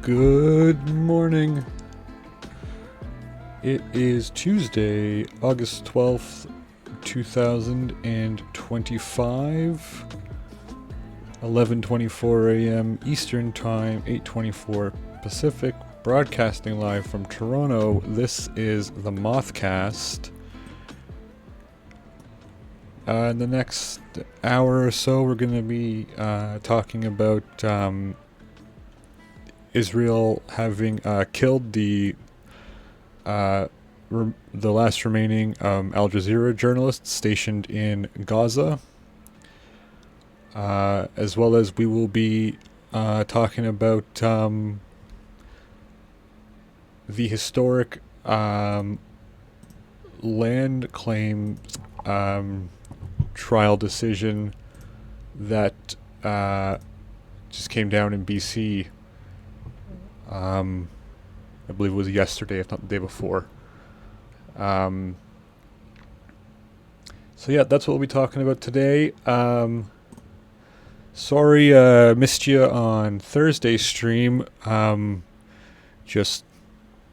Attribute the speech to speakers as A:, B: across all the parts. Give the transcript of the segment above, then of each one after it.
A: Good morning. It is Tuesday, August 12th, 2025, 11:24 a.m. Eastern Time, 8:24 Pacific, broadcasting live from Toronto. This is the Mothcast. In the next hour or so, we're going to be talking about Israel having killed the last remaining Al-Jazeera journalists stationed in Gaza, as well as we will be talking about the historic land claim trial decision that just came down in BC. I believe it was yesterday, if not the day before. So yeah, that's what we'll be talking about today. Sorry, missed you on Thursday's stream. Just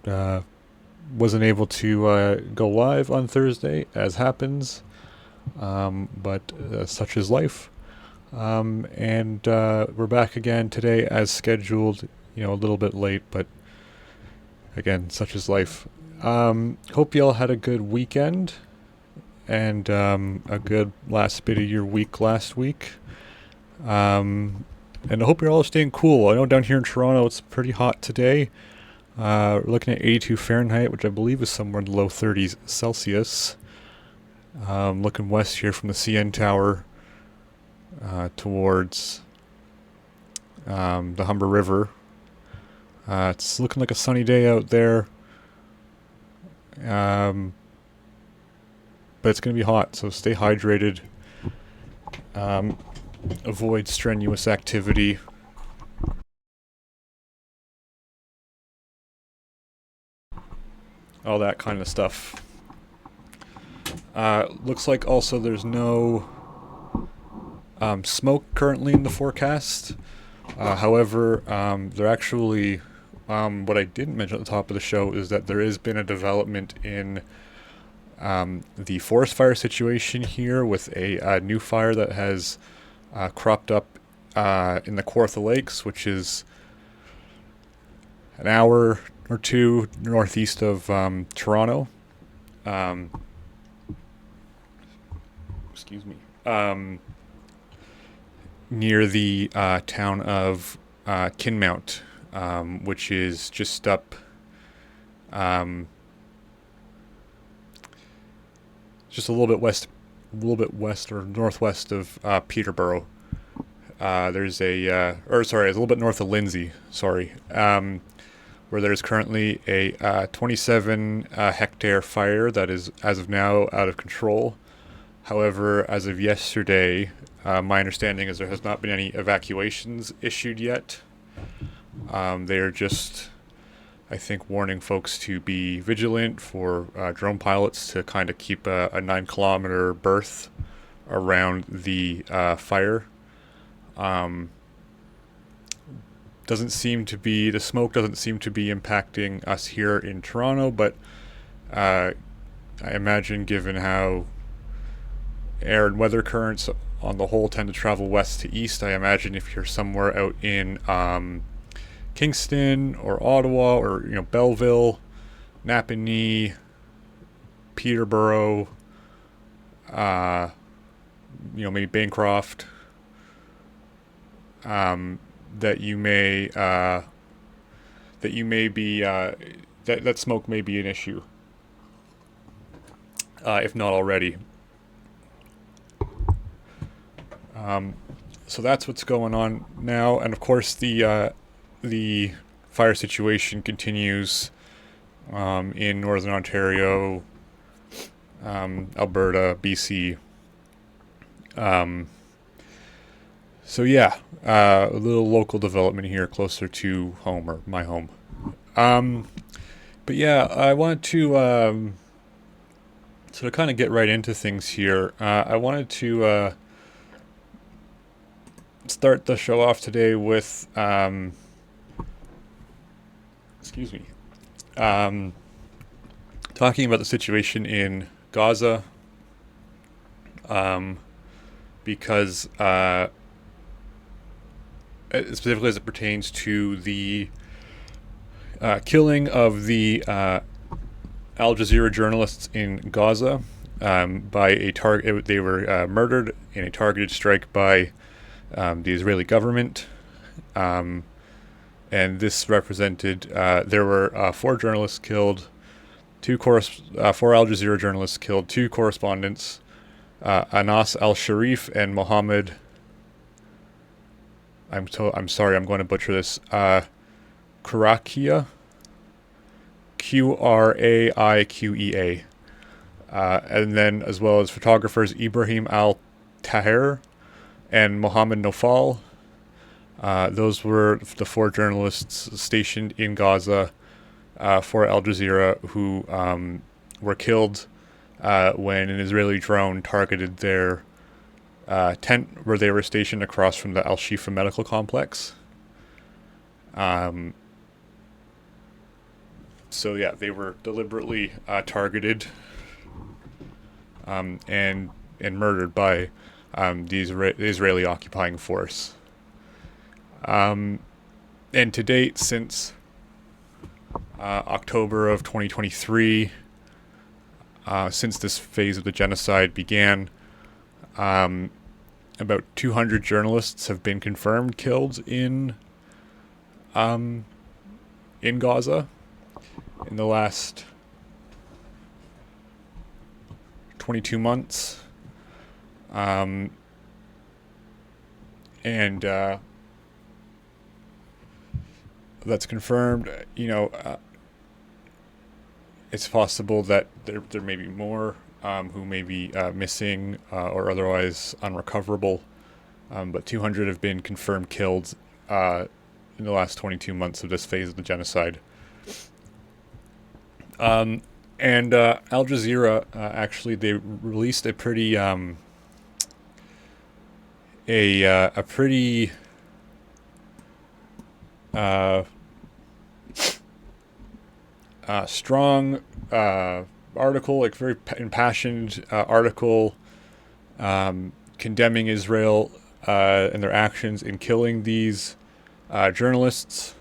A: wasn't able to go live on Thursday, as happens. But such is life. And we're back again today as scheduled. A little bit late, but again, such is life. Hope you all had a good weekend and a good last bit of your week last week. And I hope you're all staying cool. I know down here in Toronto it's pretty hot today. We're looking at 82 Fahrenheit, which I believe is somewhere in the low 30s Celsius. Looking west here from the CN Tower towards the Humber River. It's looking like a sunny day out there. But it's going to be hot, so stay hydrated. Avoid strenuous activity. All that kind of stuff. Looks like also there's no smoke currently in the forecast. However, there actually... what I didn't mention at the top of the show is that there has been a development in the forest fire situation here with a new fire that has cropped up in the Kawartha Lakes, which is an hour or two northeast of Toronto. Excuse me. Near the town of Kinmount. Which is just up, just a little bit west or northwest of Peterborough. There's a it's a little bit north of Lindsay. Where there's currently a 27 hectare fire that is, as of now, out of control. However, as of yesterday, my understanding is there has not been any evacuations issued yet. They're just, I think, warning folks to be vigilant for drone pilots to kind of keep a 9-kilometer berth around the fire. The smoke doesn't seem to be impacting us here in Toronto, but I imagine given how air and weather currents on the whole tend to travel west to east, I imagine if you're somewhere out in Kingston or Ottawa or Belleville, Napanee, Peterborough, maybe Bancroft, that smoke may be an issue, if not already. So that's what's going on now, and of course the fire situation continues in Northern Ontario, Alberta, BC. So yeah, a little local development here closer to home, or my home. But yeah, I wanted to So to kind of get right into things here, I wanted to start the show off today with excuse me, talking about the situation in Gaza, because specifically as it pertains to the killing of the Al Jazeera journalists in Gaza by a target. They were murdered in a targeted strike by the Israeli government. And this represented, there were 4 journalists killed, 4 Al Jazeera journalists killed, 2 correspondents, Anas al-Sharif and Mohammed, I'm sorry, I'm going to butcher this, Quraiqia, Qraiqea, and then as well as photographers Ibrahim al-Tahir and Mohammed Nofal. Those were the 4 journalists stationed in Gaza for Al Jazeera who were killed when an Israeli drone targeted their tent where they were stationed across from the Al-Shifa medical complex. So yeah, they were deliberately targeted and murdered by the Israeli occupying force. And to date, since October of 2023, since this phase of the genocide began, about 200 journalists have been confirmed killed in Gaza in the last 22 months. And that's confirmed. It's possible that there may be more who may be missing or otherwise unrecoverable, but 200 have been confirmed killed in the last 22 months of this phase of the genocide. And Al Jazeera actually, they released a pretty strong article, like very impassioned article, condemning Israel and their actions in killing these journalists.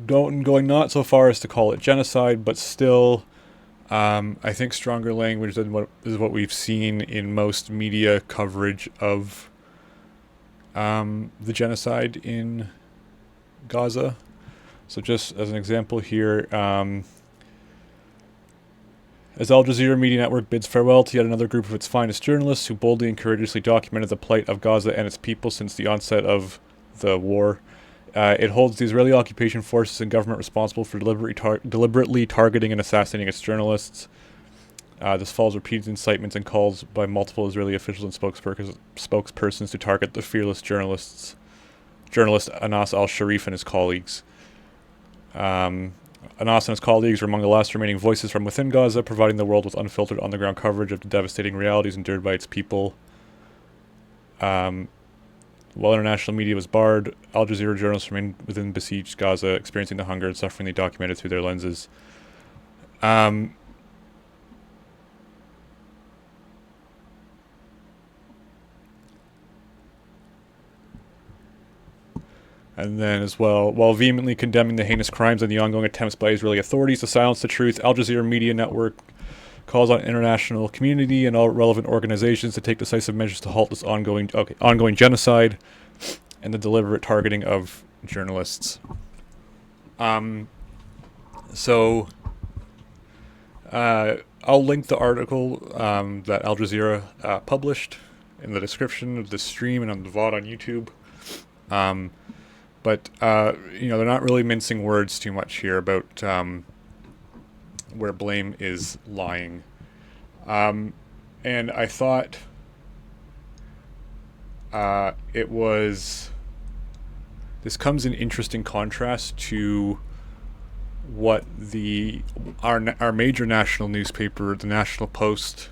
A: Going not so far as to call it genocide, but still, I think stronger language than what we've seen in most media coverage of the genocide in Gaza. So just as an example here, as Al Jazeera Media Network bids farewell to yet another group of its finest journalists who boldly and courageously documented the plight of Gaza and its people since the onset of the war. It holds the Israeli occupation forces and government responsible for deliberately targeting and assassinating its journalists. This follows repeated incitements and calls by multiple Israeli officials and spokespersons to target the fearless journalist Anas al-Sharif and his colleagues. Anas and his colleagues were among the last remaining voices from within Gaza, providing the world with unfiltered on-the-ground coverage of the devastating realities endured by its people. While international media was barred, Al Jazeera journalists remained within besieged Gaza, experiencing the hunger and suffering they documented through their lenses. And then as well, while vehemently condemning the heinous crimes and the ongoing attempts by Israeli authorities to silence the truth, Al Jazeera Media Network calls on international community and all relevant organizations to take decisive measures to halt this ongoing genocide and the deliberate targeting of journalists. So I'll link the article that Al Jazeera published in the description of this stream and on the VOD on YouTube. But they're not really mincing words too much here about where blame is lying. And I thought this comes in interesting contrast to what our major national newspaper, the National Post,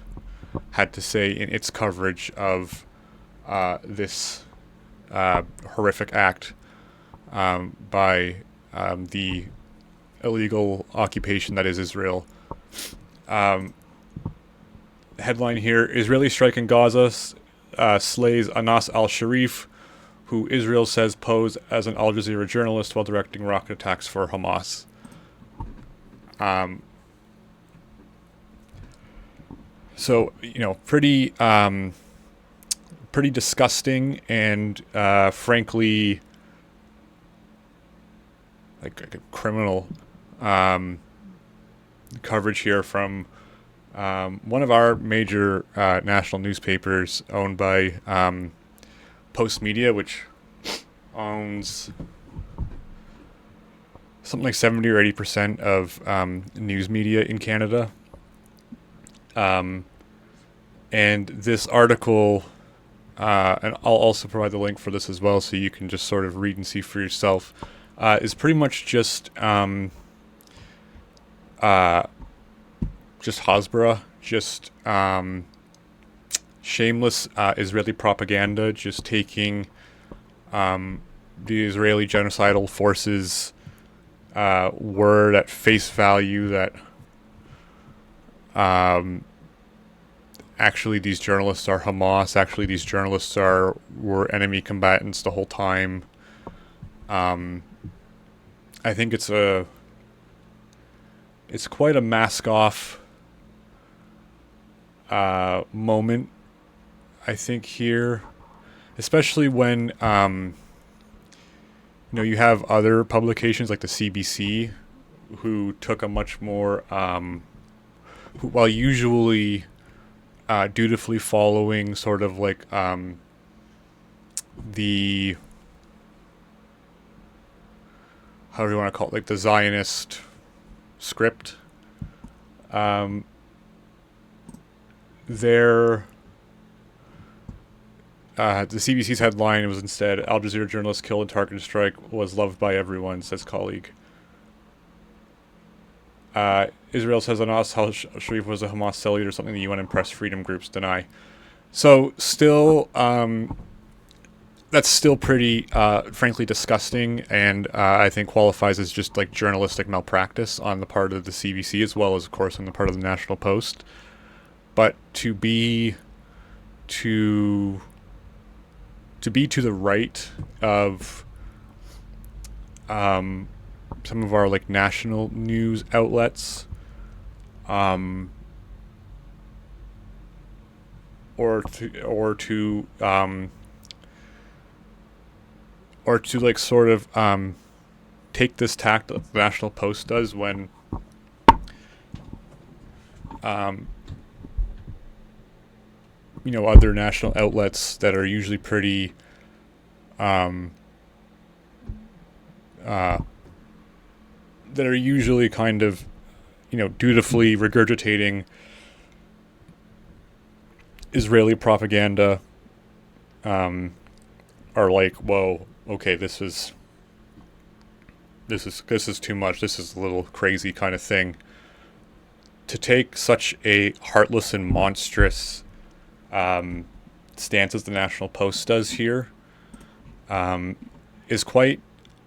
A: had to say in its coverage of this horrific act by the illegal occupation that is Israel. Headline here: Israeli strike in Gaza slays Anas al-Sharif, who Israel says posed as an Al-Jazeera journalist while directing rocket attacks for Hamas. So, pretty disgusting and frankly like a criminal coverage here from one of our major national newspapers owned by Post Media, which owns something like 70 or 80% of news media in Canada. And this article, and I'll also provide the link for this as well so you can just sort of read and see for yourself, is pretty much just Hasbara, just shameless Israeli propaganda, just taking the Israeli genocidal forces word at face value that actually these journalists are Hamas, actually these journalists were enemy combatants the whole time. I think it's quite a mask-off moment, I think, here, especially when you have other publications like the CBC who took a much more while usually dutifully following sort of like the, however you want to call it, like the Zionist script. The CBC's headline was instead, Al Jazeera journalist killed in targeted strike was loved by everyone, says colleague. Israel says Anas al-Sharif was a Hamas cell leader, something the UN and press freedom groups deny. So still, that's still pretty, frankly, disgusting, and I think qualifies as just like journalistic malpractice on the part of the CBC, as well as, of course, on the part of the National Post. But to be to the right of some of our like national news outlets, or to like sort of take this tact that the National Post does when other national outlets that are usually pretty that are usually kind of dutifully regurgitating Israeli propaganda are like, whoa, okay, this is too much, this is a little crazy kind of thing. To take such a heartless and monstrous stance as the National Post does here is quite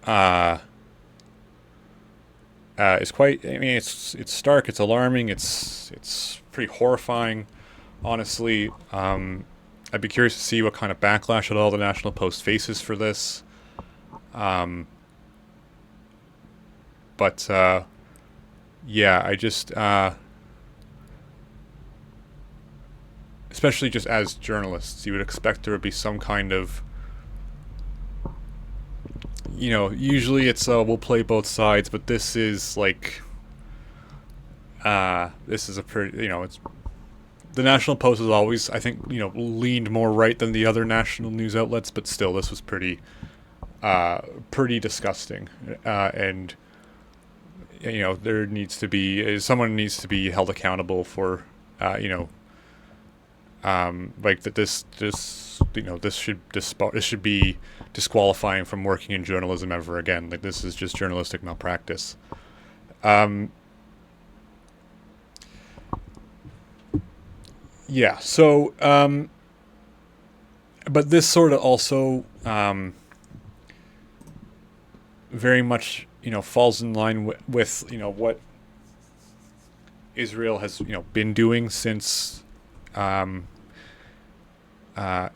A: I mean, it's stark, it's alarming, it's pretty horrifying, honestly. I'd be curious to see what kind of backlash at all the National Post faces for this. But yeah, I just especially just as journalists, you would expect there would be some kind of, usually it's we'll play both sides, but this is like this is a pretty, it's the National Post has always, I think, leaned more right than the other national news outlets, but still this was pretty disgusting, and there needs to be, someone needs to be held accountable for like that this should be disqualifying from working in journalism ever again. Like, this is just journalistic malpractice. Yeah. So, but this sort of also very much, falls in line with what Israel has, been doing since, at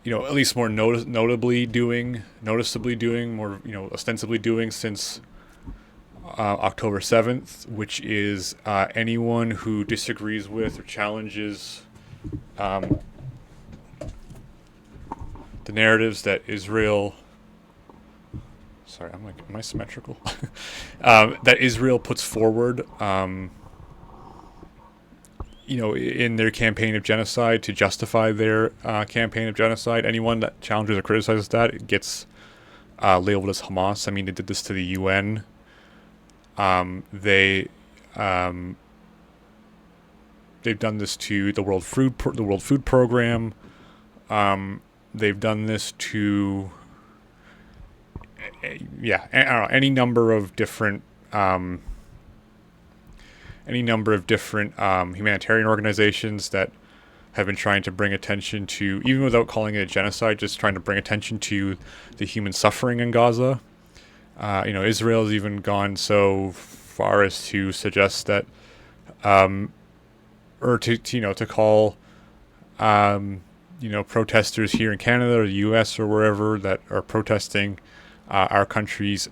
A: least more noticeably doing, more, ostensibly doing since October 7th, which is anyone who disagrees with or challenges the narratives that Israel. Sorry, am I symmetrical? That Israel puts forward, in their campaign of genocide to justify their campaign of genocide. Anyone that challenges or criticizes that gets labeled as Hamas. I mean, they did this to the UN. They've done this to the World Food Program. They've done this to I don't know, any number of different humanitarian organizations that have been trying to bring attention to, even without calling it a genocide, just trying to bring attention to the human suffering in Gaza. Israel has even gone so far as to suggest that, or to call, protesters here in Canada or the U.S. or wherever that are protesting our country's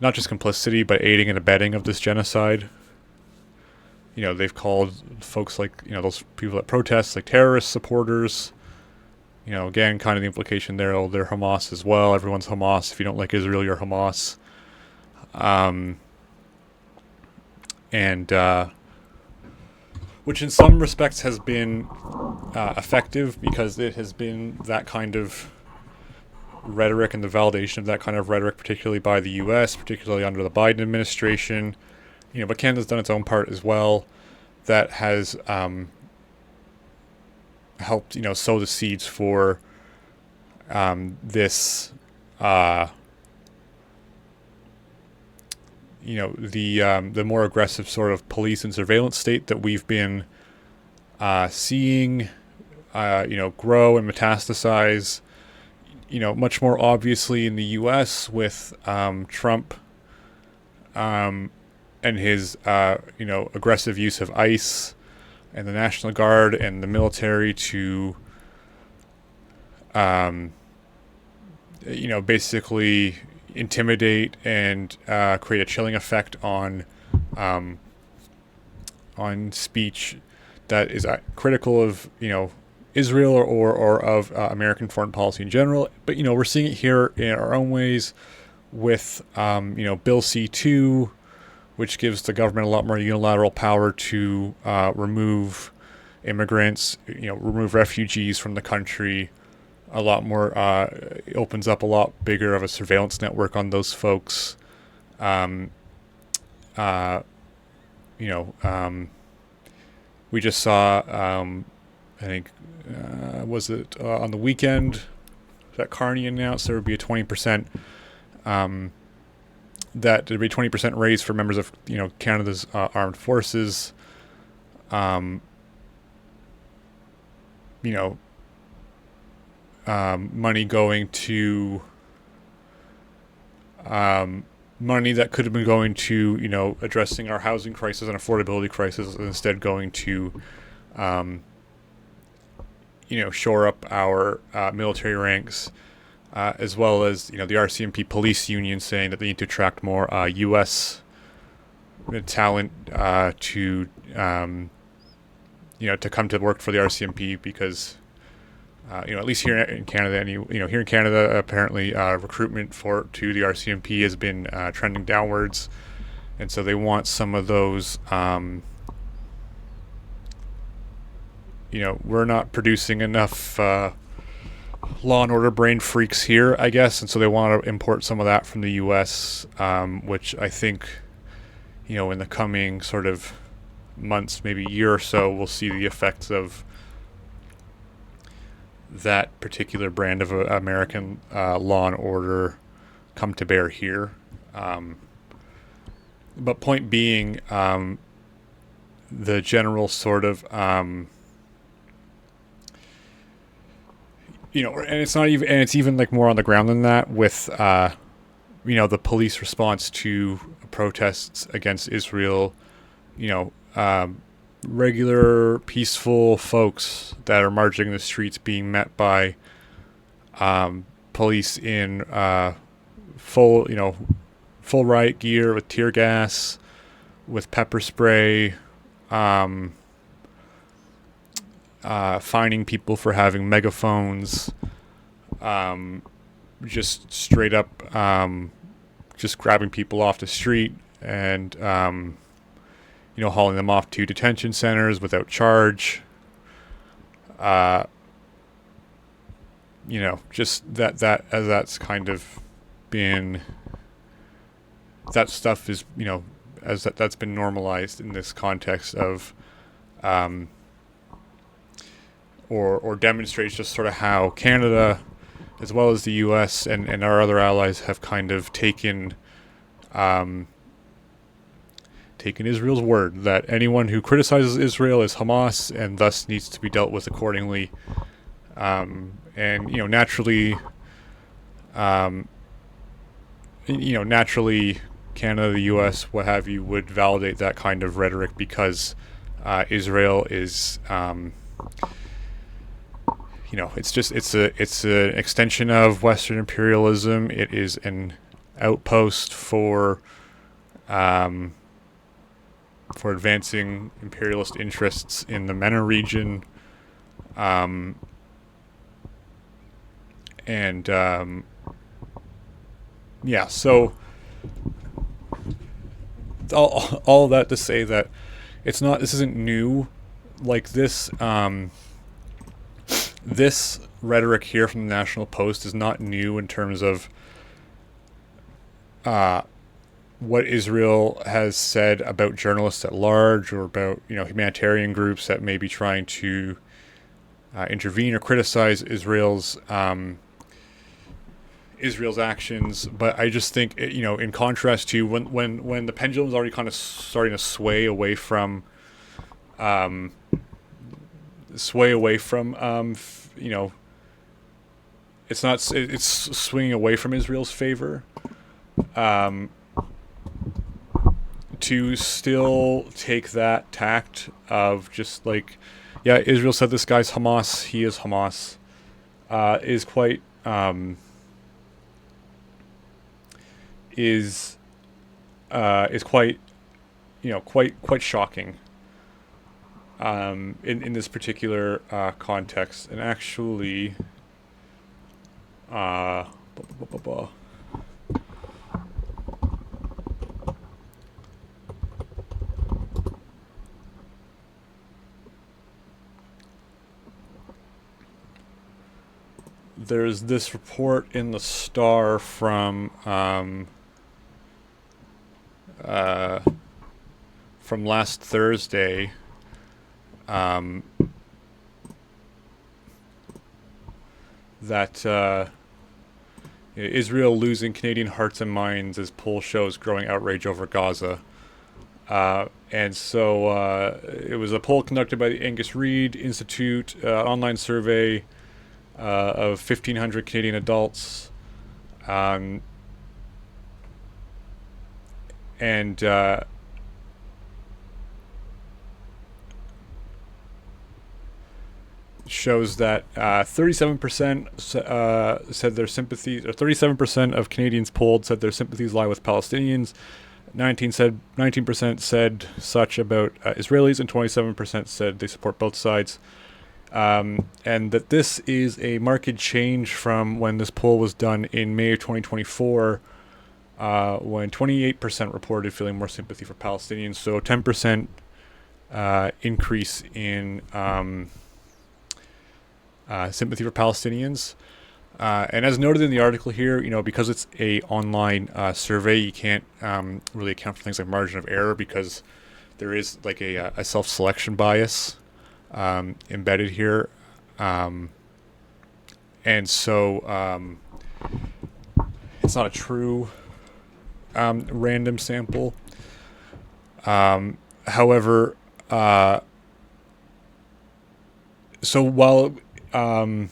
A: not just complicity, but aiding and abetting of this genocide. They've called folks like, those people that protest, like terrorist supporters. Again, kind of the implication there, they're Hamas as well. Everyone's Hamas. If you don't like Israel, you're Hamas. Which in some respects has been effective, because it has been that kind of rhetoric and the validation of that kind of rhetoric, particularly by the U.S., particularly under the Biden administration. But Canada's done its own part as well. That has helped, sow the seeds for this, the more aggressive sort of police and surveillance state that we've been seeing, grow and metastasize. Much more obviously in the U.S. with Trump and his, aggressive use of ICE and the National Guard and the military to, basically intimidate and create a chilling effect on speech that is critical of, Israel or of American foreign policy in general. But, we're seeing it here in our own ways with, Bill C-2, which gives the government a lot more unilateral power to remove immigrants, remove refugees from the country. A lot more, opens up a lot bigger of a surveillance network on those folks. We just saw, I think, was it on the weekend that Carney announced there would be a 20%, that there'd be a 20% raise for members of, Canada's armed forces. Money going to, money that could have been going to, addressing our housing crisis and affordability crisis, instead going to, shore up our military ranks, as well as, the RCMP police union saying that they need to attract more U.S. talent to come to work for the RCMP, because at least here in Canada, here in Canada, apparently recruitment to the RCMP has been trending downwards, and so they want some of those. We're not producing enough law and order brain freaks here, I guess, and so they want to import some of that from the U.S., which I think, in the coming sort of months, maybe year or so, we'll see the effects of that particular brand of American law and order come to bear here. but point being, the general sort of, and it's not even, and it's even like more on the ground than that with, the police response to protests against Israel, regular peaceful folks that are marching in the streets being met by police in full riot gear with tear gas, with pepper spray, fining people for having megaphones, just straight up just grabbing people off the street and hauling them off to detention centers without charge. Just that's kind of been, that stuff is, that's been normalized in this context of, or demonstrates just sort of how Canada, as well as the U.S. and our other allies, have kind of taken Israel's word that anyone who criticizes Israel is Hamas and thus needs to be dealt with accordingly. Naturally, Canada, the U.S., what have you, would validate that kind of rhetoric because Israel is, it's an extension of Western imperialism. It is an outpost for advancing imperialist interests in the MENA region, so all of that to say that this isn't new. Like this rhetoric here from the National Post is not new in terms of what Israel has said about journalists at large, or about humanitarian groups that may be trying to intervene or criticize Israel's actions. But I just think in contrast to when the pendulum's already kind of starting to sway away from it's swinging away from Israel's favor, to still take that tact of just like, yeah, Israel said this guy's Hamas, he is Hamas, is quite quite shocking in this particular context. And actually, there's this report in the Star from last Thursday, that Israel losing Canadian hearts and minds as poll shows growing outrage over Gaza. And so it was a poll conducted by the Angus Reid Institute, online survey of 1,500 Canadian adults. Shows that 37% said their sympathies, or 37% of Canadians polled said their sympathies lie with Palestinians. 19% said such about Israelis, and 27% said they support both sides. And that this is a marked change from when this poll was done in May of 2024, when 28% reported feeling more sympathy for Palestinians. So 10% increase in sympathy for Palestinians. And as noted in the article here, because it's a online survey, you can't really account for things like margin of error, because there is like a self-selection bias embedded here. And so it's not a true random sample. However, so while um,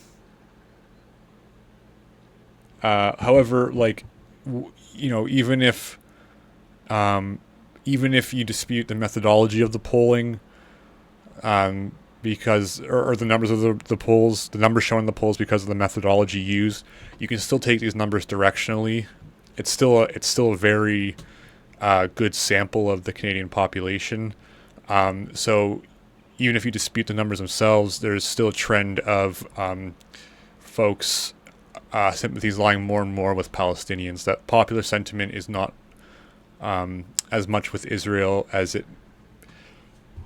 A: however, like um, even if you dispute the methodology of the polling, um, because or the numbers of the polls, the numbers shown in the polls because of the methodology used, you can still take these numbers directionally. It's still a very good sample of the Canadian population. So even if you dispute the numbers themselves, there's still a trend of folks sympathies lying more and more with Palestinians. That popular sentiment is not as much with Israel as it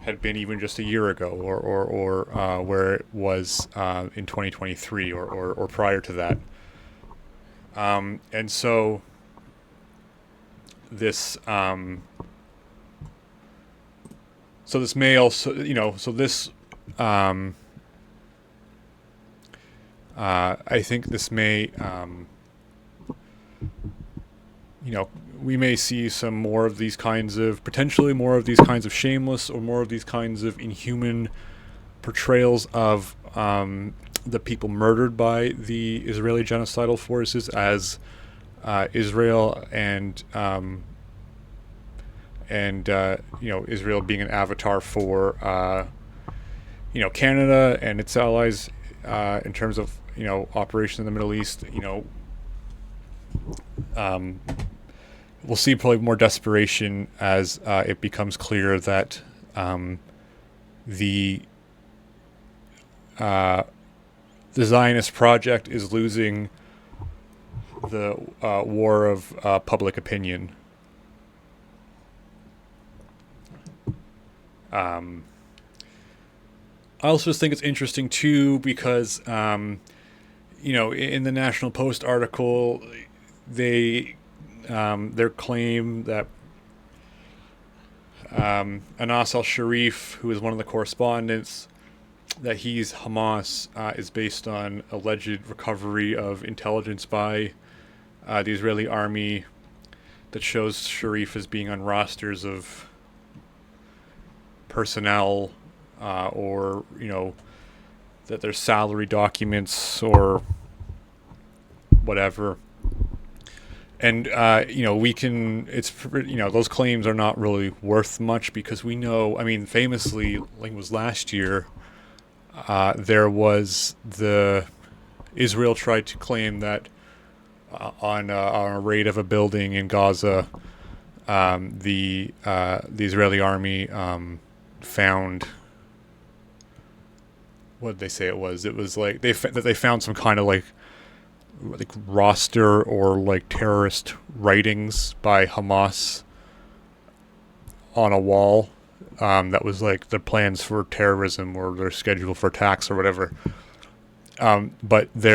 A: had been even just a year ago, or where it was in 2023, or prior to that. And so this so this may also, so this I think this may we may see some more of these kinds of, potentially more of these kinds of shameless or more of these kinds of inhuman portrayals of the people murdered by the Israeli genocidal forces as Israel and Israel being an avatar for Canada and its allies in terms of operations in the Middle East. We'll see probably more desperation as it becomes clear that the the Zionist project is losing the war of public opinion. I also just think it's interesting too because in the National Post article, their claim that Anas al-Sharif, who is one of the correspondents, that he's Hamas, is based on alleged recovery of intelligence by the Israeli army that shows Sharif as being on rosters of personnel, or that there's salary documents or whatever. And we can. It's those claims are not really worth much because we know. I mean, famously, like it was last year, there was Israel tried to claim that on a raid of a building in Gaza, the Israeli army found. What did they say it was? It was like they found some kind of like roster or like terrorist writings by Hamas on a wall that was like their plans for terrorism or their schedule for attacks or whatever. But they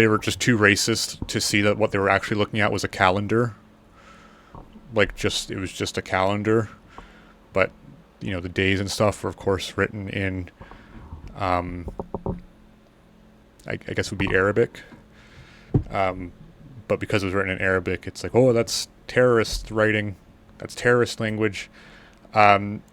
A: were just too racist to see that what they were actually looking at was a calendar. It was just a calendar, but the days and stuff were of course written in I guess would be Arabic. But because it was written in Arabic, it's like, oh, that's terrorist writing. That's terrorist language. And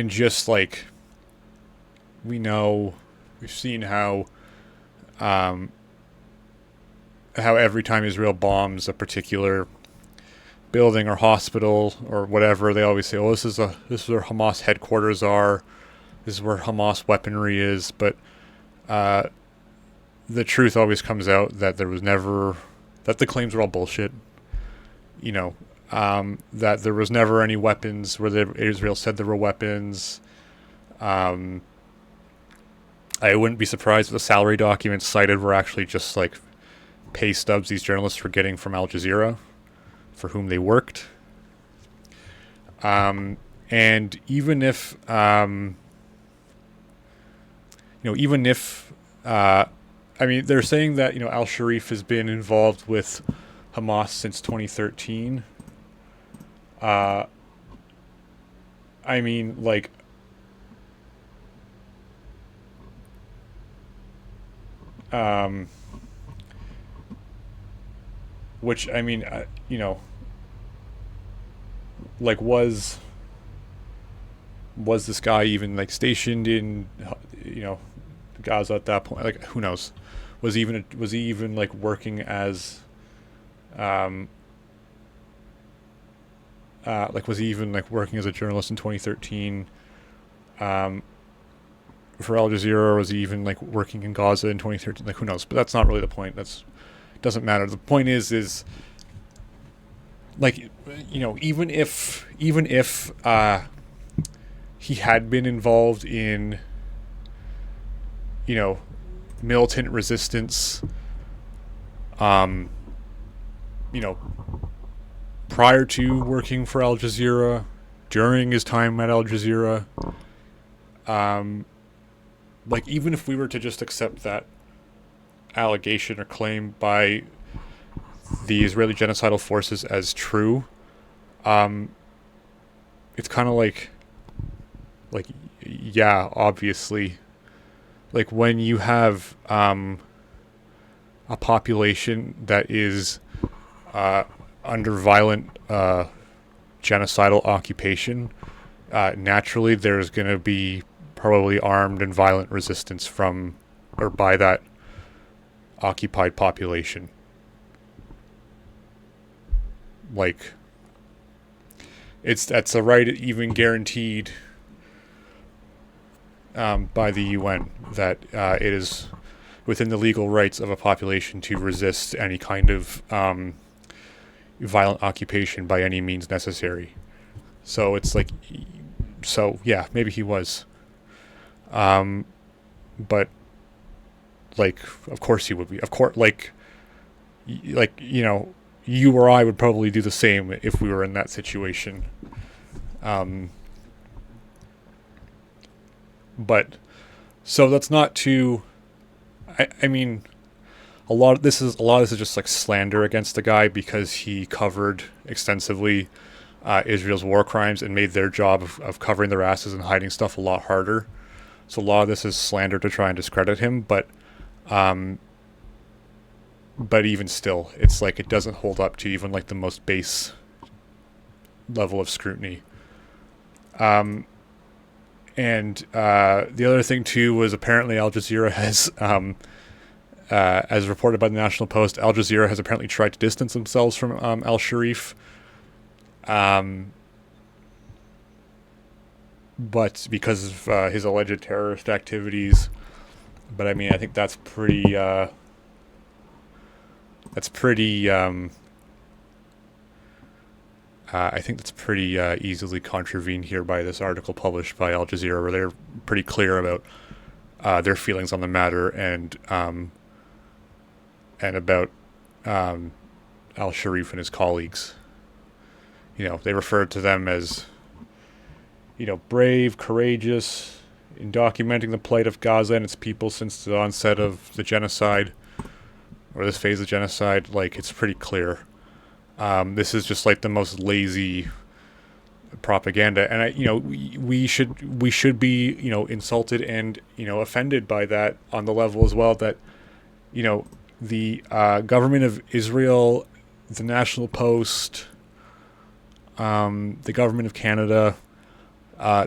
A: just like we've seen how every time Israel bombs a particular building or hospital or whatever, they always say, "Oh, this is where Hamas headquarters are. This is where Hamas weaponry is." But the truth always comes out that that the claims were all bullshit. That there was never any weapons where Israel said there were weapons. I wouldn't be surprised if the salary documents cited were actually just like pay stubs these journalists were getting from Al-Jazeera, for whom they worked. And even if they're saying that Al-Sharif has been involved with Hamas since 2013. Um, which I mean, like was this guy even like stationed in you know Gaza at that point? Like, who knows? Was he even like working as um like was he even like working as a journalist in 2013 um for Al Jazeera, or was he even like working in Gaza in 2013? Like, who knows? But that's not really the point. That's doesn't matter. The point is like, even if he had been involved in you know militant resistance um you know prior to working for Al Jazeera, during his time at Al Jazeera, um like, even if we were to just accept that allegation or claim by the Israeli genocidal forces as true, um it's kind of like yeah, obviously, like when you have a population that is under violent genocidal occupation, naturally there's going to be probably armed and violent resistance from or by that occupied population. Like, that's a right even guaranteed by the UN, that it is within the legal rights of a population to resist any kind of violent occupation by any means necessary. So it's like, so yeah, maybe he was, but like, of course he would be. Of course, like you or I would probably do the same if we were in that situation. But so that's not too. I mean, a lot of this is just like slander against the guy because he covered extensively Israel's war crimes and made their job of covering their asses and hiding stuff a lot harder. So a lot of this is slander to try and discredit him, but even still, it's like it doesn't hold up to even like the most base level of scrutiny. And the other thing too was apparently Al Jazeera has, as reported by the National Post, Al Jazeera has apparently tried to distance themselves from Al Sharif, but because of his alleged terrorist activities. But I mean, I think that's pretty. I think that's pretty easily contravened here by this article published by Al Jazeera, where they're pretty clear about their feelings on the matter and about Al Sharif and his colleagues. They referred to them as, brave, courageous, in documenting the plight of Gaza and its people since the onset of the genocide, or this phase of genocide. Like, it's pretty clear. This is just like the most lazy propaganda, and we should be insulted and offended by that on the level as well that the government of Israel, the National Post, the government of Canada,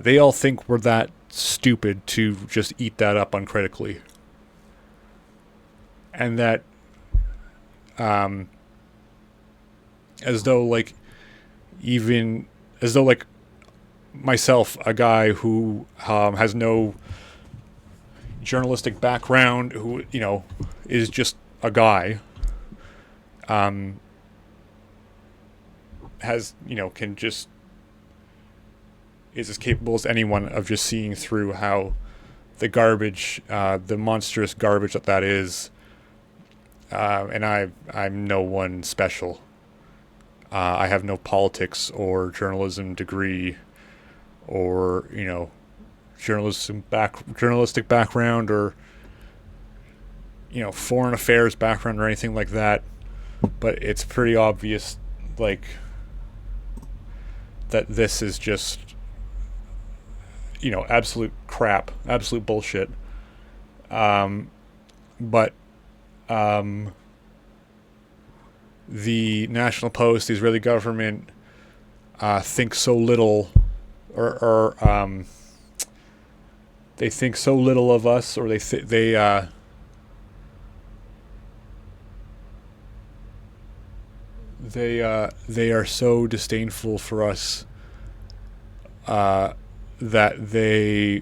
A: they all think we're that stupid to just eat that up uncritically, and that as though myself, a guy who has no journalistic background, who is just a guy, has can just is as capable as anyone of just seeing through how the garbage, the monstrous garbage that is, and I'm no one special. I have no politics or journalism degree, or journalistic background, or foreign affairs background, or anything like that. But it's pretty obvious, like, that this is just absolute crap, absolute bullshit. But um, the National Post, the Israeli government, think so little, or they think so little of us, or they are so disdainful for us, that they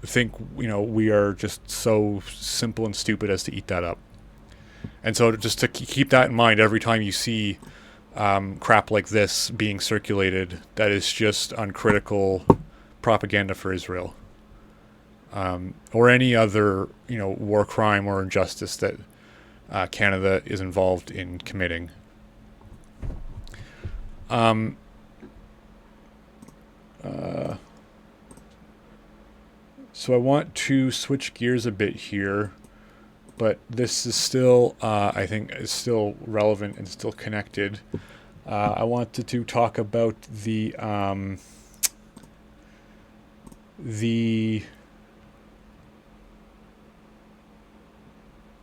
A: think we are just so simple and stupid as to eat that up. And so just to keep that in mind every time you see crap like this being circulated, that is just uncritical propaganda for Israel, or any other war crime or injustice that Canada is involved in committing. So I want to switch gears a bit here, but this is still, I think, is still relevant and still connected. I wanted to talk about the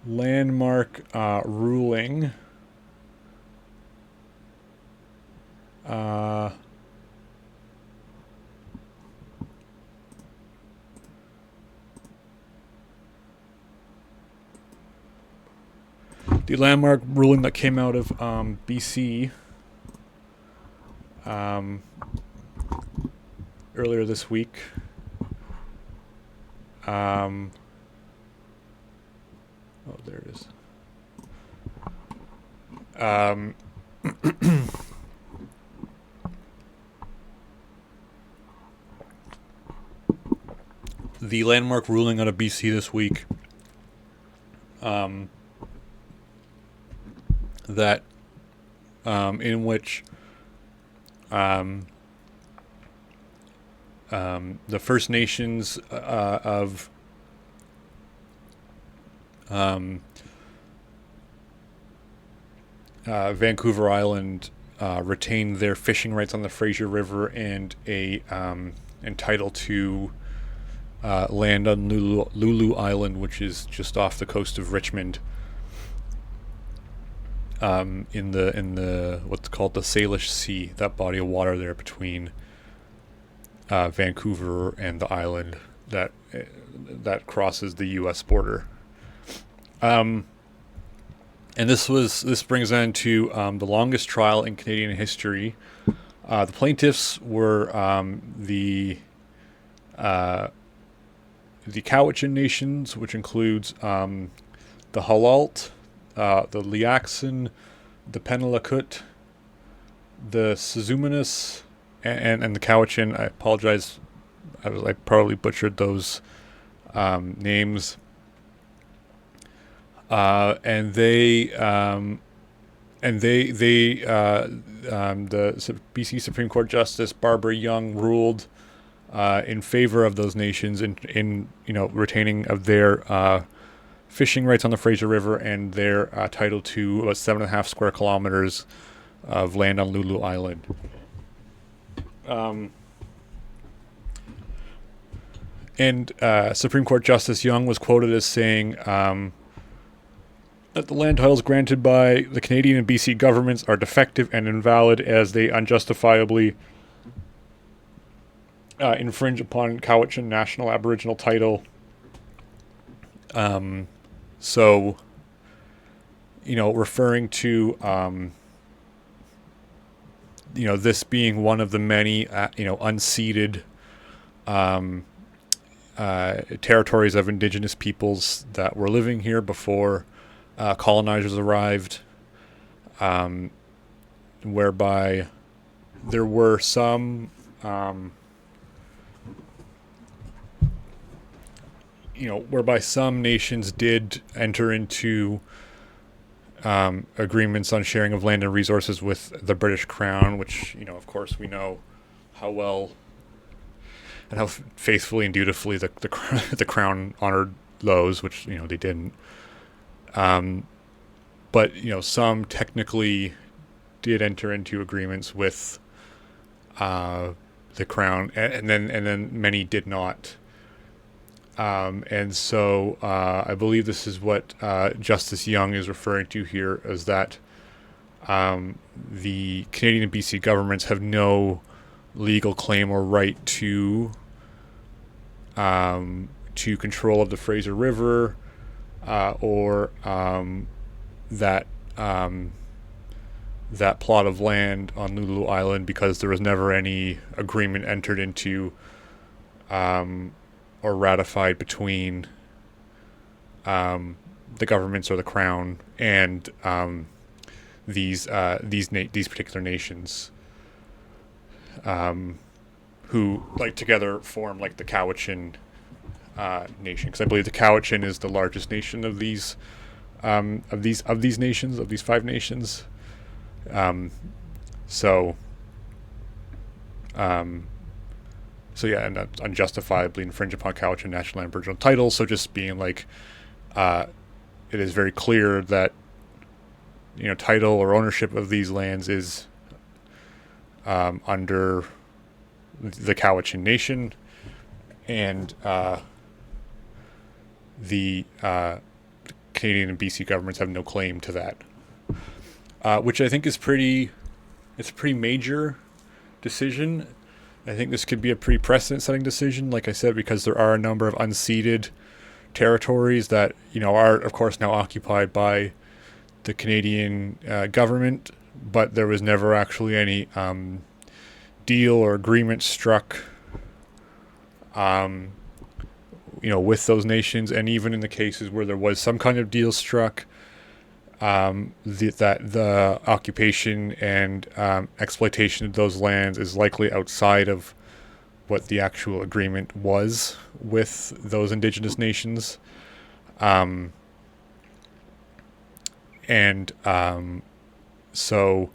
A: landmark ruling. The landmark ruling that came out of BC earlier this week. Oh, there it is. The landmark ruling out of BC this week, that in which the First Nations of Vancouver Island retained their fishing rights on the Fraser River and entitled to land on Lulu Island, which is just off the coast of Richmond, in the what's called the Salish Sea, that body of water there between Vancouver and the island that crosses the U.S. border. And this brings on to the longest trial in Canadian history. The plaintiffs were the Cowichan nations, which includes the Halalt, the Liaxin, the Penelakut, the Suzumanus, and the Cowichan. I apologize, I probably butchered those names. And the BC Supreme Court Justice Barbara Young ruled in favor of those nations in retaining of their fishing rights on the Fraser River and their title to about 7.5 square kilometers of land on Lulu Island. And Supreme Court Justice Young was quoted as saying that the land titles granted by the Canadian and BC governments are defective and invalid as they unjustifiably infringe upon Cowichan National Aboriginal title. So, referring to, this being one of the many, unceded territories of Indigenous peoples that were living here before colonizers arrived, whereby there were some, whereby some nations did enter into agreements on sharing of land and resources with the British Crown, which, of course, we know how well and how faithfully and dutifully the Crown honored those, which, they didn't. But some technically did enter into agreements with the Crown, and then many did not. And so I believe this is what Justice Young is referring to here, is that the Canadian and BC governments have no legal claim or right to control of the Fraser River, or that that plot of land on Lulu Island, because there was never any agreement entered into or ratified between the governments or the Crown and these particular nations, who like together form like the Cowichan nation, because I believe the Cowichan is the largest nation of these nations, of these five nations. So yeah, and unjustifiably infringe upon Cowichan national and Aboriginal titles. So just being like, it is very clear that title or ownership of these lands is under the Cowichan nation, and the Canadian and BC governments have no claim to that, which I think is it's a pretty major decision. I think this could be a pretty precedent-setting decision, like I said, because there are a number of unceded territories that are, of course, now occupied by the Canadian government, but there was never actually any deal or agreement struck, with those nations. And even in the cases where there was some kind of deal struck, that the occupation and exploitation of those lands is likely outside of what the actual agreement was with those indigenous nations. So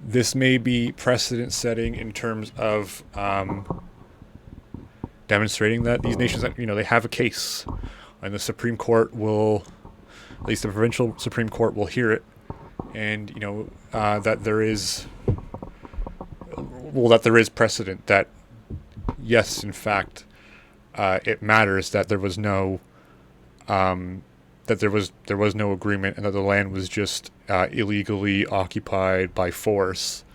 A: this may be precedent setting in terms of demonstrating that these nations, they have a case, and the Supreme Court will, at least the provincial Supreme Court will hear it, and that there is precedent that yes, in fact, it matters that there was no agreement, and that the land was just illegally occupied by force,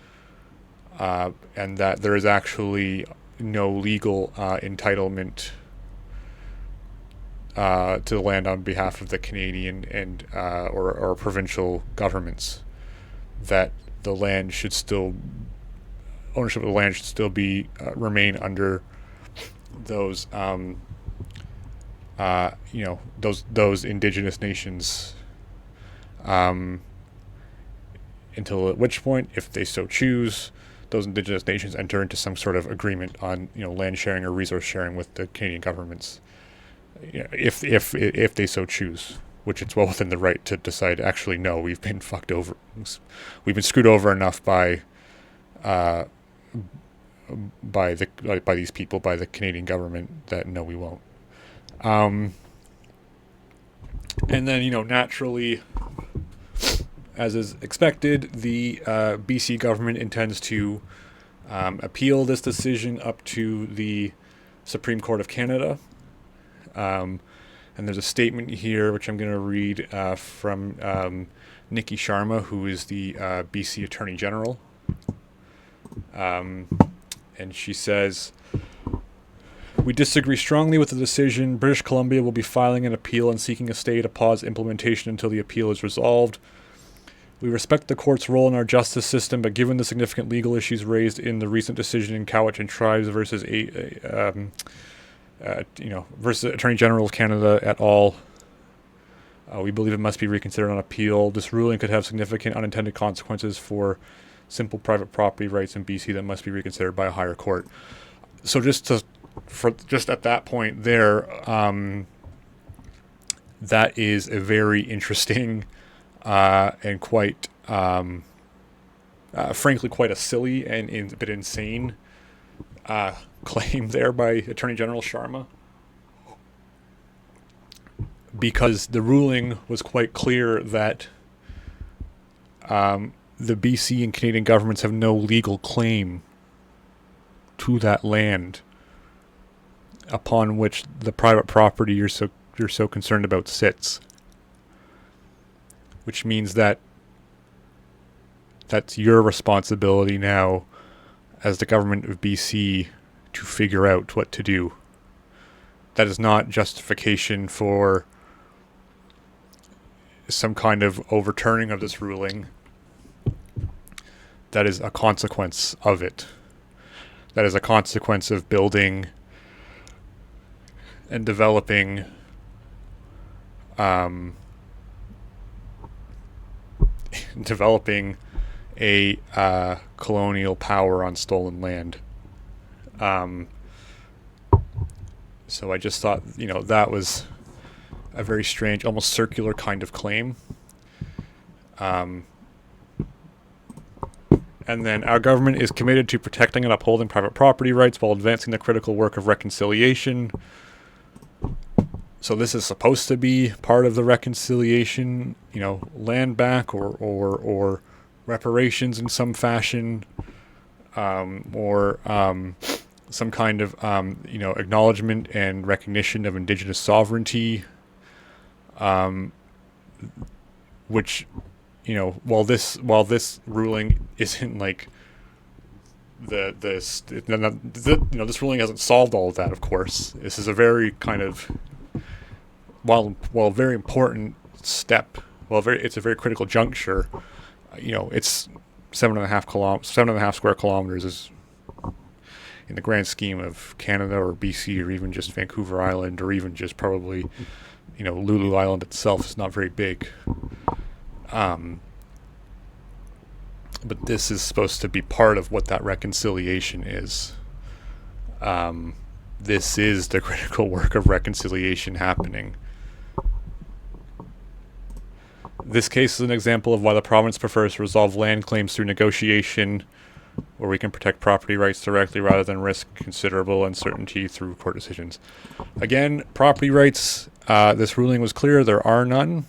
A: and that there is actually no legal entitlement to the land on behalf of the Canadian and or provincial governments. That the land should still, ownership of the land should still be remain under those those indigenous nations, until at which point, if they so choose, those indigenous nations enter into some sort of agreement on land sharing or resource sharing with the Canadian governments, if they so choose, which it's well within the right to decide, actually, no, we've been fucked over, we've been screwed over enough by these people, by the Canadian government, that no, we won't. And then naturally, as is expected, the BC government intends to appeal this decision up to the Supreme Court of Canada. And there's a statement here, which I'm going to read from Niki Sharma, who is the BC Attorney General. And she says, "We disagree strongly with the decision. British Columbia will be filing an appeal and seeking a stay to pause implementation until the appeal is resolved. We respect the court's role in our justice system, but given the significant legal issues raised in the recent decision in Cowichan Tribes versus versus Attorney General of Canada et al., we believe it must be reconsidered on appeal. This ruling could have significant unintended consequences for simple private property rights in BC that must be reconsidered by a higher court." So just at that point there, that is a very interesting and quite, frankly, quite a silly and a bit insane claim there by Attorney General Sharma, because the ruling was quite clear that the BC and Canadian governments have no legal claim to that land. upon which the private property you're so concerned about sits, which means that that's your responsibility now as the government of BC to figure out what to do. That is not justification for some kind of overturning of this ruling. That is a consequence of it. That is a consequence of building and developing a colonial power on stolen land. So I just thought, that was a very strange, almost circular kind of claim. And then our government is committed to protecting and upholding private property rights while advancing the critical work of reconciliation. So this is supposed to be part of the reconciliation, land back or reparations in some fashion, or some kind of acknowledgement and recognition of Indigenous sovereignty, which while this ruling isn't like this ruling hasn't solved all of that. Of course, this is a very kind of while very important step. It's a very critical juncture. It's 7.5 square kilometers is, in the grand scheme of Canada or BC or even just Vancouver Island or even just probably, Lulu Island itself is not very big. But this is supposed to be part of what that reconciliation is. This is the critical work of reconciliation happening. This case is an example of why the province prefers to resolve land claims through negotiation, where we can protect property rights directly rather than risk considerable uncertainty through court decisions. Again, property rights, this ruling was clear, there are none.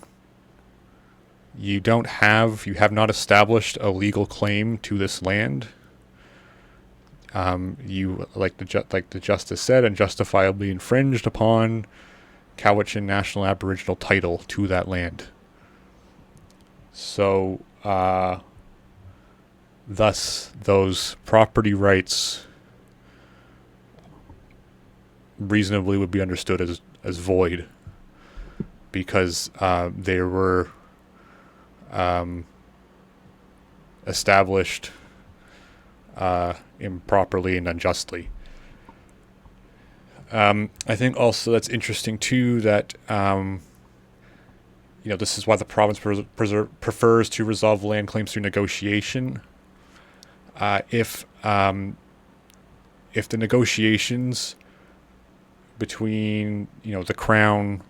A: You have not established a legal claim to this land. You, like the justice said, unjustifiably infringed upon Cowichan National Aboriginal title to that land. So, thus, those property rights reasonably would be understood as void, because they were established improperly and unjustly. I think also that's interesting too that this is why the province prefers to resolve land claims through negotiation. If the negotiations between the Crown,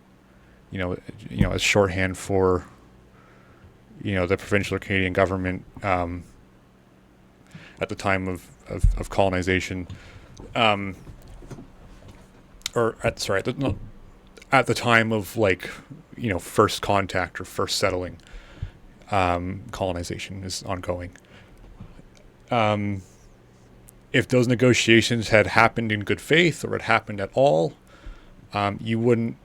A: as shorthand for the provincial or Canadian government at the time of colonization, at the time of first contact or first settling, colonization is ongoing. If those negotiations had happened in good faith or had happened at all, you wouldn't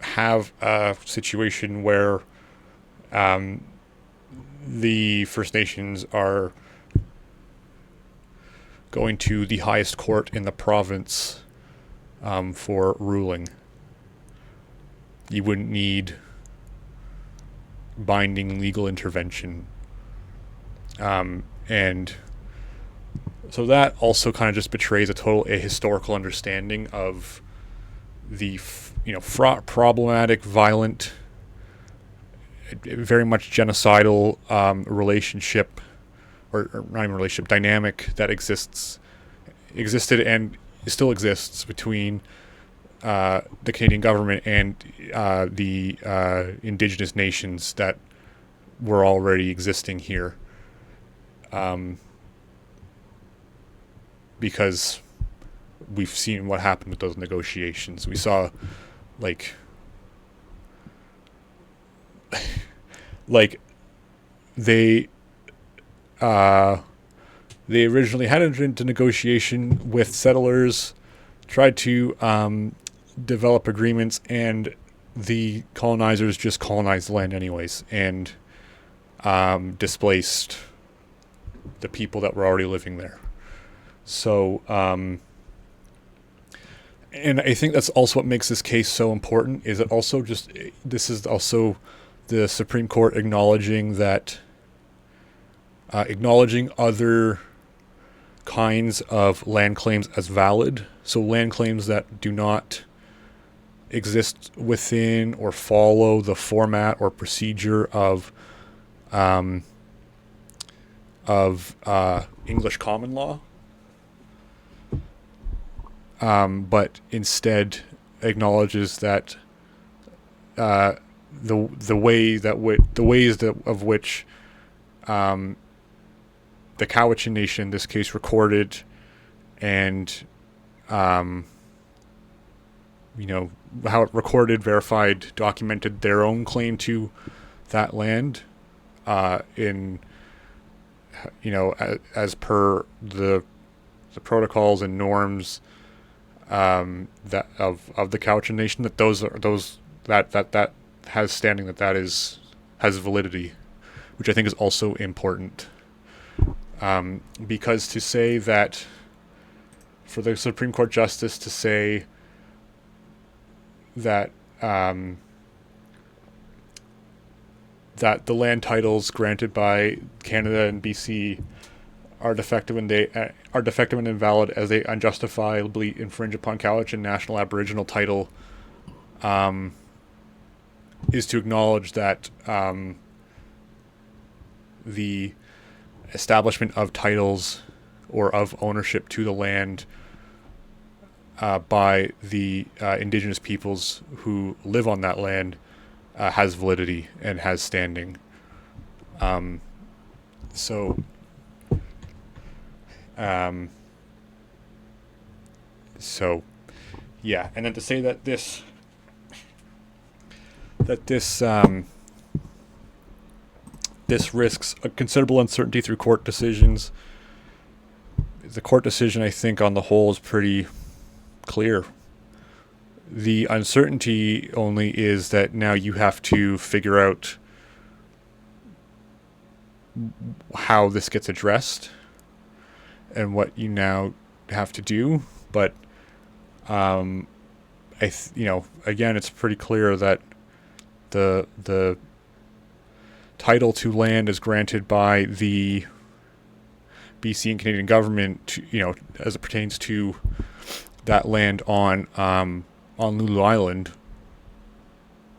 A: have a situation where the First Nations are going to the highest court in the province for ruling. You wouldn't need binding legal intervention. And so that also kind of just betrays a historical understanding of the fraught, problematic, violent, very much genocidal relationship, or not even relationship, dynamic that existed and still exists between the Canadian government and the Indigenous nations that were already existing here. Because we've seen what happened with those negotiations. We saw, they originally had entered into negotiation with settlers tried to develop agreements, and the colonizers just colonized the land anyways, and displaced the people that were already living there. So, and I think that's also what makes this case so important, is it also just, this is also the Supreme Court acknowledging that, acknowledging other kinds of land claims as valid. So land claims that do not exist within or follow the format or procedure of English common law, but instead acknowledges that the ways of which the Cowichan Nation, in this case, recorded and how it recorded, verified, documented their own claim to that land, as per the protocols and norms that of the Cowichan Nation, that that has standing, that has validity, which I think is also important, because to say that, for the Supreme Court justice to say that that the land titles granted by Canada and BC are defective and invalid, as they unjustifiably infringe upon Cowichan National Aboriginal title, is to acknowledge that the establishment of titles or of ownership to the land by the indigenous peoples who live on that land has validity and has standing. So yeah, and then to say that this risks a considerable uncertainty through court decisions. The court decision, I think, on the whole, is pretty clear. The uncertainty only is that now you have to figure out how this gets addressed and what you now have to do. But again, it's pretty clear that the title to land is granted by the BC and Canadian government to, as it pertains to that land on Lulu Island.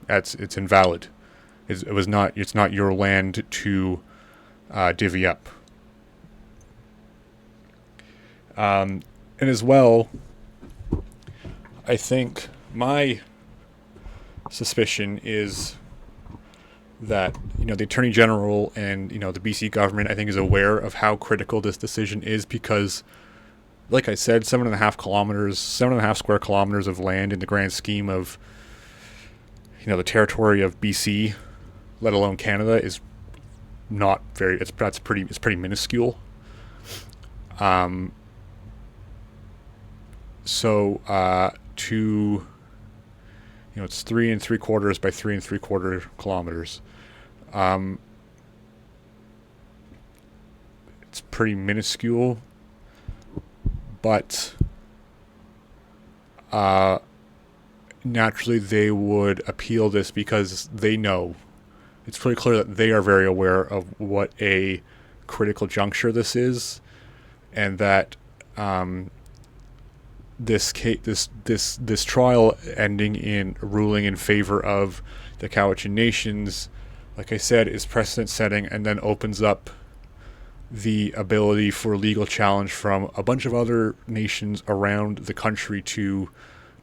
A: It's invalid. It's not your land to divvy up. And as well, I think my suspicion is that the Attorney General and the BC government, I think, is aware of how critical this decision is, because, like I said, 7.5 square kilometers of land in the grand scheme of the territory of BC, let alone Canada, is not very. It's pretty minuscule. It's 3 3/4 by 3 3/4 kilometers. It's pretty minuscule, but naturally they would appeal this because they know, it's pretty clear that they are very aware of what a critical juncture this is, and that this trial ending in a ruling in favor of the Cowichan Nations, like I said, is precedent setting, and then opens up the ability for legal challenge from a bunch of other nations around the country to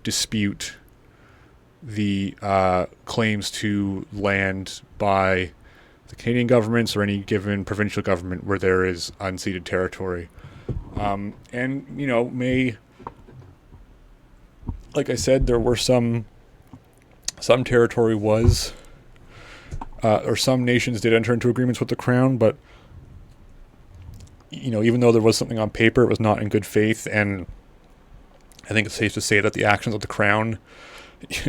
A: dispute the claims to land by the Canadian governments or any given provincial government where there is unceded territory. Like I said, there were some territory was, or some nations did enter into agreements with the Crown, but even though there was something on paper, it was not in good faith, and I think it's safe to say that the actions of the Crown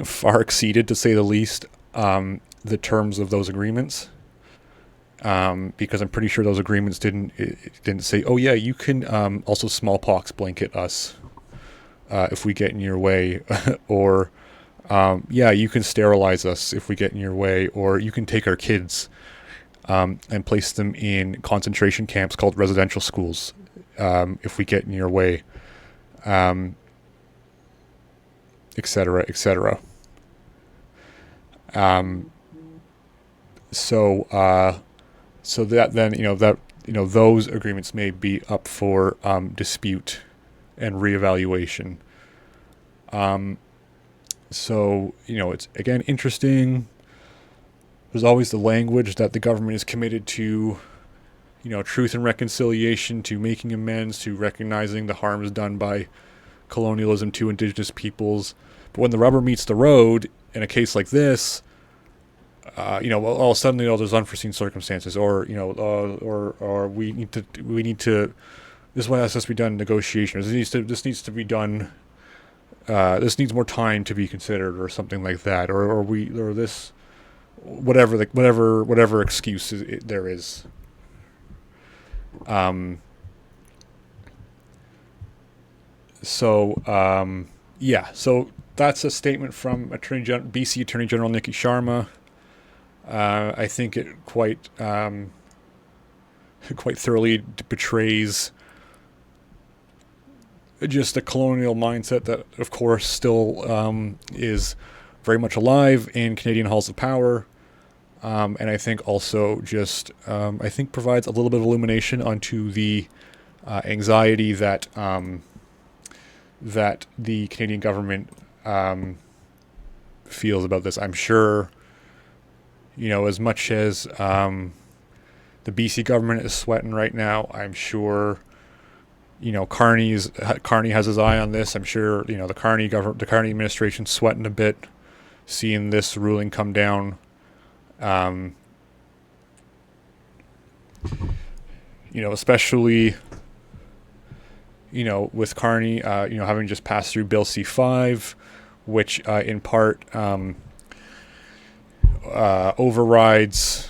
A: far exceeded, to say the least, the terms of those agreements. Because I'm pretty sure those agreements didn't say, oh yeah, you can also smallpox blanket us if we get in your way, or yeah, you can sterilize us if we get in your way, or you can take our kids and place them in concentration camps called residential schools if we get in your way, etc., etc. So that then those agreements may be up for dispute and reevaluation. So it's again interesting. There's always the language that the government is committed to, truth and reconciliation, to making amends, to recognizing the harms done by colonialism to indigenous peoples. But when the rubber meets the road in a case like this, all suddenly there's unforeseen circumstances, or we need to. This is what has to be done in negotiations. This needs to be done. This needs more time to be considered, or something like that, or this, whatever excuse there is. So that's a statement from BC Attorney General Niki Sharma. I think it quite thoroughly betrays just a colonial mindset that, of course, still is very much alive in Canadian halls of power, and I think also just provides a little bit of illumination onto the anxiety that that the Canadian government feels about this. I'm sure, as much as the BC government is sweating right now, I'm sure, Carney has his eye on this. I'm sure, the Carney administration's sweating a bit, seeing this ruling come down. Especially, with Carney, having just passed through Bill C-5, which in part overrides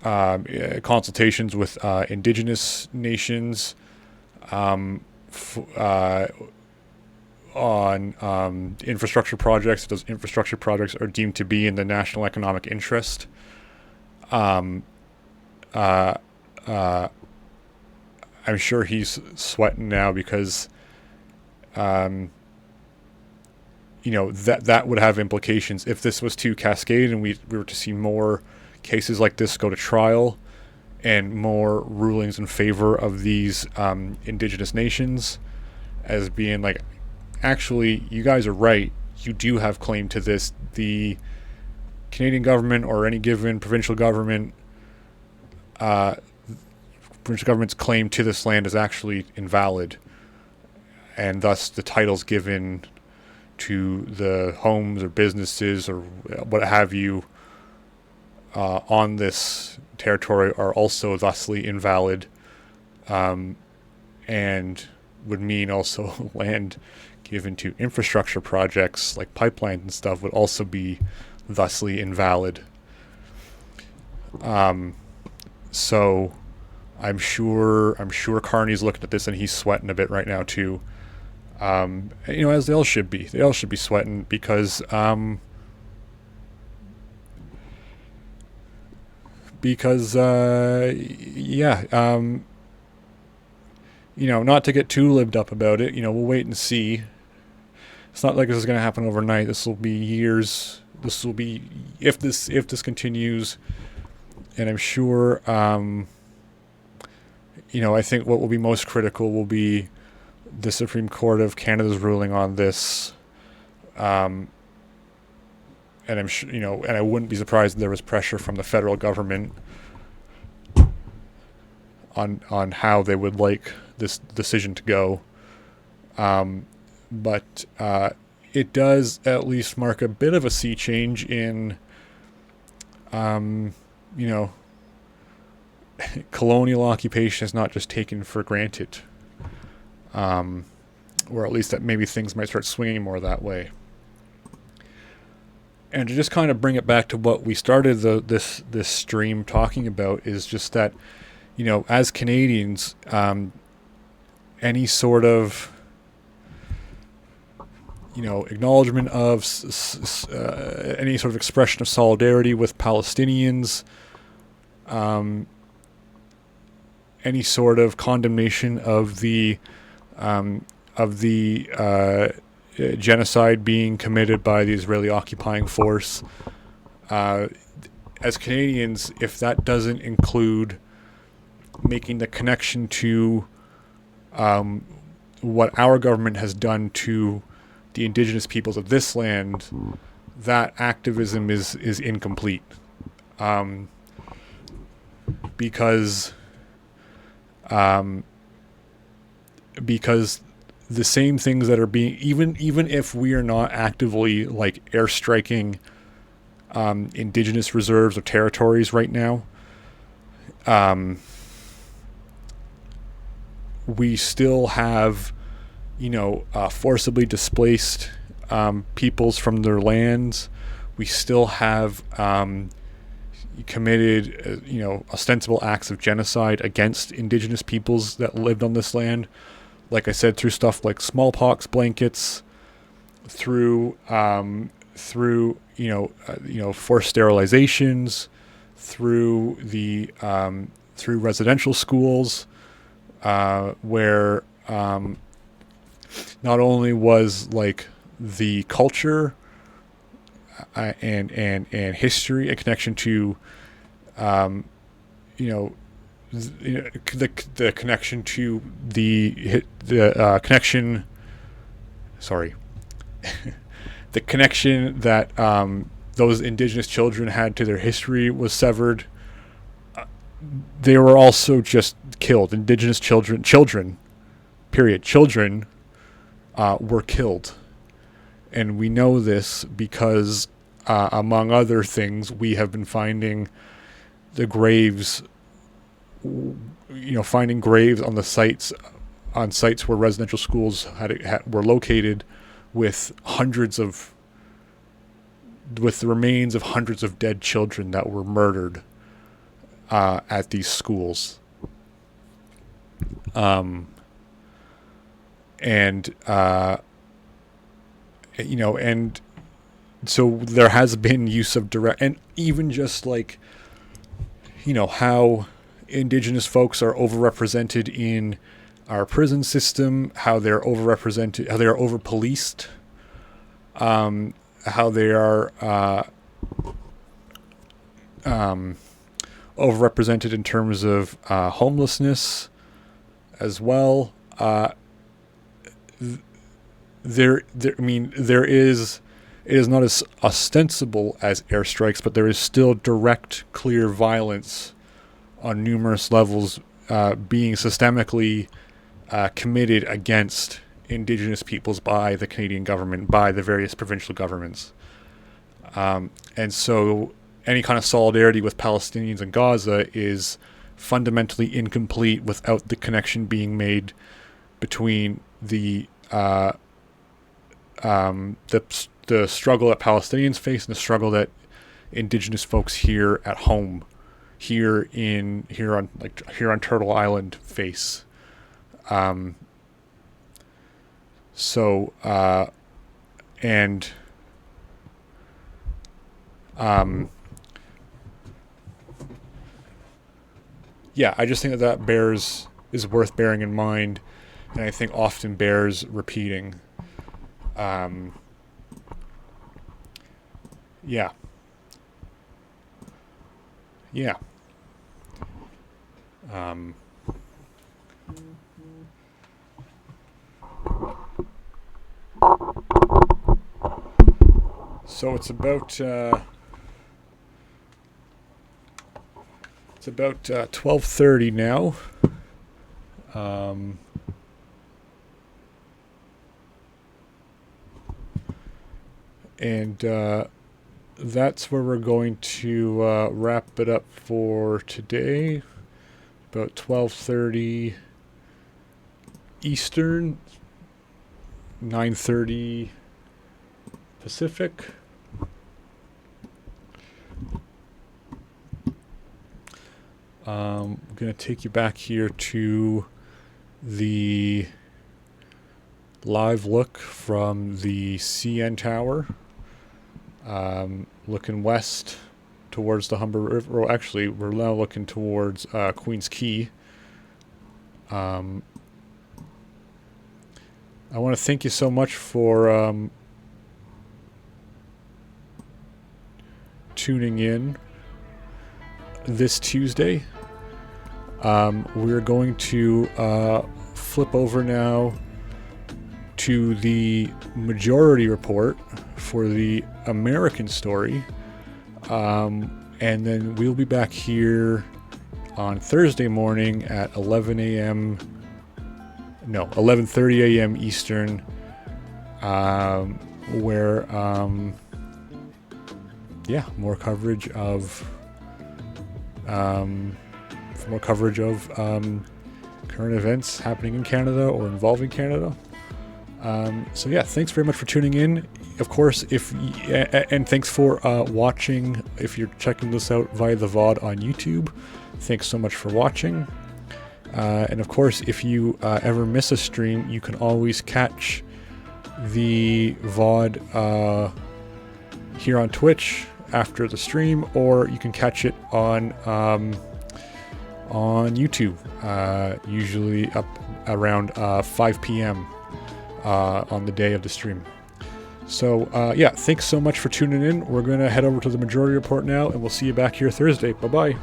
A: consultations with indigenous nations on infrastructure projects. Those infrastructure projects are deemed to be in the national economic interest. I'm sure he's sweating now because, that would have implications if this was to cascade and we were to see more cases like this go to trial and more rulings in favor of these indigenous nations as being like, actually, you guys are right. You do have claim to this. The Canadian government or any given provincial government's claim to this land is actually invalid, and thus the titles given to the homes or businesses or what have you on this territory are also thusly invalid, and would mean also land given to infrastructure projects like pipelines and stuff would also be thusly invalid. So I'm sure Carney's looking at this and he's sweating a bit right now too. As they all should be. They all should be sweating because not to get too libbed up about it, we'll wait and see. It's not like this is going to happen overnight. This will be years. This will be, if this continues, and I'm sure, I think what will be most critical will be the Supreme Court of Canada's ruling on this. And I'm sure, and I wouldn't be surprised if there was pressure from the federal government on how they would like this decision to go. But it does at least mark a bit of a sea change in, colonial occupation is not just taken for granted. or at least that maybe things might start swinging more that way. And to just kind of bring it back to what we started this stream talking about is just that, as Canadians, any sort of acknowledgement of any sort of expression of solidarity with Palestinians, any sort of condemnation of the genocide being committed by the Israeli occupying force. As Canadians, if that doesn't include making the connection to what our government has done to the indigenous peoples of this land, that activism is incomplete. Because the same things that are being, even if we are not actively like airstriking indigenous reserves or territories right now, we still have forcibly displaced peoples from their lands. We still have committed ostensible acts of genocide against indigenous peoples that lived on this land, like I said, through stuff like smallpox blankets, through forced sterilizations, through residential schools, where not only was like the culture and history a connection to the connection to the connection the connection that those indigenous children had to their history was severed. They were also just killed. Indigenous children were killed. And we know this because, among other things, we have been finding the graves, finding graves on the sites where residential schools were located, with the remains of hundreds of dead children that were murdered at these schools. And so there has been use of direct, and even just like, how indigenous folks are overrepresented in our prison system, how they're overrepresented, how they are over-policed, how they are overrepresented in terms of homelessness as well. It is not as ostensible as airstrikes, but there is still direct, clear violence on numerous levels being systemically committed against indigenous peoples by the Canadian government, by the various provincial governments. And so any kind of solidarity with Palestinians in Gaza is fundamentally incomplete without the connection being made between the struggle that Palestinians face and the struggle that indigenous folks here at home, here on Turtle Island face. I just think that is worth bearing in mind, and I think often bears repeating. So it's about 12:30 now. And that's where we're going to wrap it up for today. About 12:30 Eastern, 9:30 Pacific. I'm going to take you back here to the live look from the CN Tower, looking west towards the Humber River. Well, actually, we're now looking towards Queens Quay. I want to thank you so much for tuning in this Tuesday. We're going to flip over now to the majority report for the American story. And then we'll be back here on Thursday morning at 11:30 a.m. Eastern, where, more coverage of current events happening in Canada or involving Canada. Thanks very much for tuning in. Of course, and thanks for watching. If you're checking this out via the VOD on YouTube, thanks so much for watching. And of course, if you ever miss a stream, you can always catch the VOD here on Twitch after the stream, or you can catch it on YouTube, usually up around 5 p.m. On the day of the stream. So, thanks so much for tuning in. We're going to head over to the majority report now, and we'll see you back here Thursday. Bye-bye.